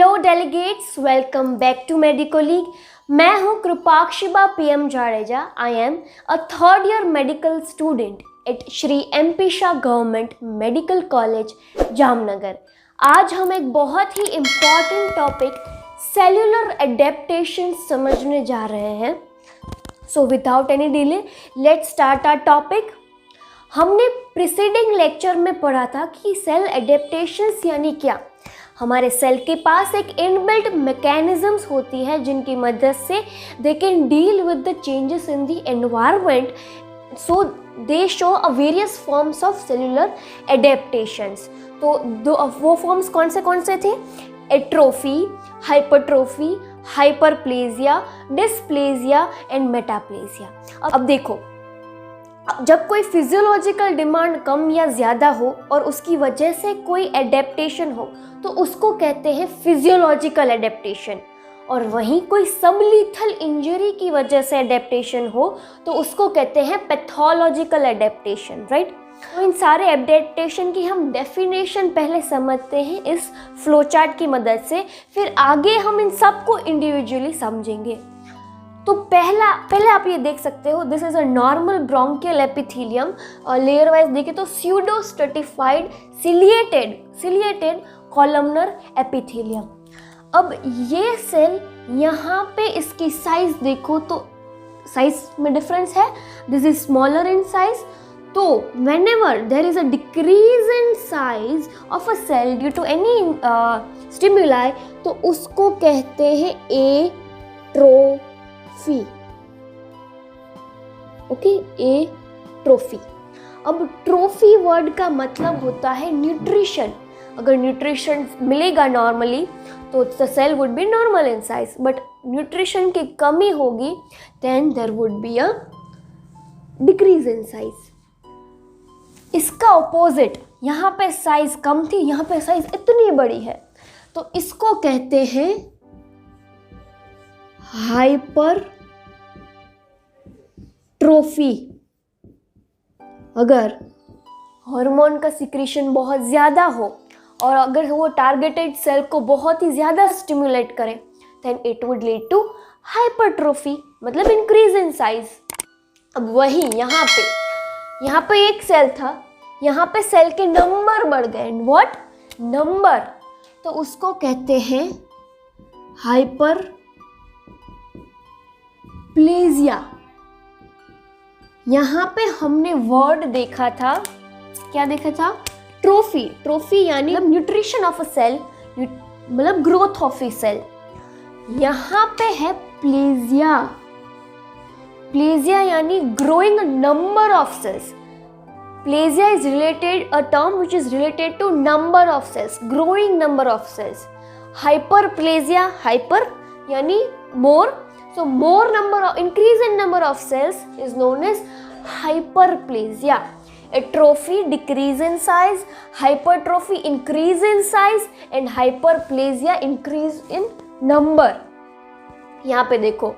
Hello delegates, welcome back to Medicoleague. मैं हूं Kripakshiba PM Jadeja. I am a third year medical student at Shri MP Shah government medical college Jamnagar. आज हम एक बहुत ही इम्पॉर्टेंट टॉपिक सेल्यूलर एडेप्टेशन समझने जा रहे हैं। So without any delay let's start our topic. हमने प्रीसीडिंग लेक्चर में पढ़ा था कि सेल एडेप्टेशंस यानी क्या। हमारे सेल के पास एक इनबिल्ट मैकेनिज्म्स होती है जिनकी मदद से they can deal with the changes in the environment, so they show a various forms of cellular adaptations. तो वो फॉर्म्स कौन से थे? Atrophy, hypertrophy, hyperplasia, dysplasia and metaplasia. अब देखो, जब कोई फिजियोलॉजिकल डिमांड कम या ज़्यादा हो और उसकी वजह से कोई एडेप्टेशन हो तो उसको कहते हैं फिजियोलॉजिकल एडेप्टेशन। और वहीं कोई सबलीथल इंजरी की वजह से एडेप्टेशन हो तो उसको कहते हैं पैथोलॉजिकल एडेप्टेशन, राइट। तो इन सारे एडेप्टेशन की हम डेफिनेशन पहले समझते हैं इस फ्लोचार्ट की मदद से, फिर आगे हम इन सबको इंडिविजुअली समझेंगे। तो पहले आप ये देख सकते हो, this is a normal bronchial epithelium. Layer wise देखें तो pseudo stratified ciliated columnar epithelium. अब ये सेल यहाँ पे इसकी साइज देखो तो साइज में डिफरेंस है, this is smaller in size. तो whenever there is a decrease in size of a cell due to any stimuli तो उसको कहते हैं एट्रोफी। Okay, atrophy. अब ट्रोफी वर्ड का मतलब होता है न्यूट्रिशन। अगर न्यूट्रिशन मिलेगा नॉर्मली तो the cell would be normal in size, but nutrition की कमी होगी then there would be a decrease in size. इसका ऑपोजिट, यहाँ पे साइज कम थी, यहाँ पे साइज इतनी बड़ी है तो इसको कहते हैं हाइपरट्रोफी। अगर हार्मोन का सिक्रीशन बहुत ज़्यादा हो और अगर वो टारगेटेड सेल को बहुत ही ज़्यादा स्टिमुलेट करे then it would lead to hypertrophy, मतलब इंक्रीज इन साइज। अब वही यहाँ पे एक सेल था, यहाँ पे सेल के नंबर बढ़ गए। What number? तो उसको कहते हैं हाइपरप्लेजिया। यहाँ पे हमने वर्ड देखा था, क्या देखा था? ट्रोफी। ट्रोफी यानी न्यूट्रिशन ऑफ अ सेल, मतलब ग्रोथ ऑफ ए सेल। यहाँ पे है प्लेजिया। प्लेजिया यानी growing number of cells. Plasia is related, a term which is related to number of cells, growing number of cells. Hyperplasia, hyper यानी more, so more number of, increase in number of cells is known as hyperplasia. Atrophy, decrease in size, hypertrophy, increase in size and hyperplasia, increase in number. यहाँ पे देखो,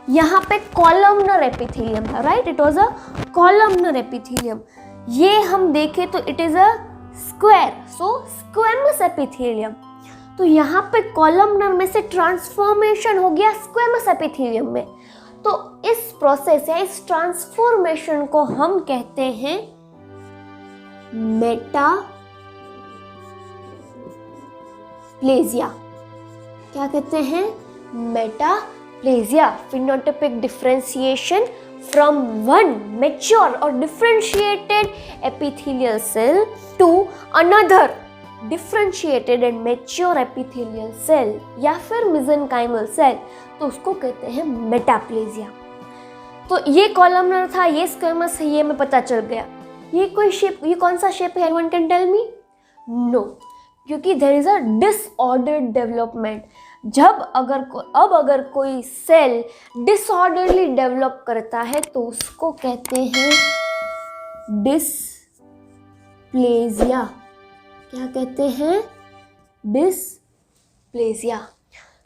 यहाँ पे columnar epithelium था, right. It was a columnar epithelium. ये हम देखें तो it is a square, so squamous epithelium. तो यहाँ पे कॉलमनर में से ट्रांसफॉर्मेशन हो गया स्क्वेमस एपिथेलियम में। तो इस प्रोसेस या इस ट्रांसफॉर्मेशन को हम कहते हैं मेटाप्लेजिया। क्या कहते हैं? Metaplasia. phenotypic differentiation from one mature or differentiated epithelial cell to another differentiated and mature epithelial cell या फिर mesenchymal cell, तो उसको कहते हैं मेटाप्लेजिया। तो ये कॉलमनर था, ये स्क्वेमस है, ये हमें पता चल गया। ये कोई शेप, ये कौन सा शेप है? Anyone can tell me? No, क्योंकि there is a disordered development. अगर कोई सेल डिसऑर्डरली डेवलप करता है तो उसको कहते हैं डिस्प्लेजिया। क्या कहते हैं? Dysplasia.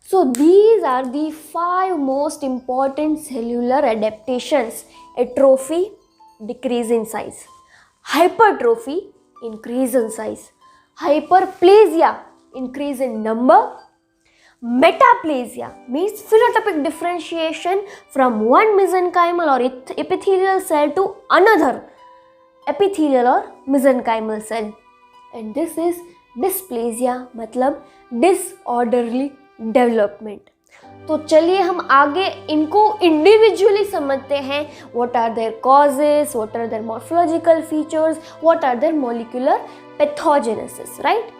So these are the 5 most important cellular adaptations. Atrophy, decrease in size. Hypertrophy, increase in size. Hyperplasia, increase in number. Metaplasia means phenotypic differentiation from one mesenchymal or epithelial cell to another epithelial or mesenchymal cell. And this is dysplasia, मतलब disorderly development. तो चलिए हम आगे इनको individually समझते हैं. What are their causes, what are their morphological features, what are their molecular pathogenesis, right.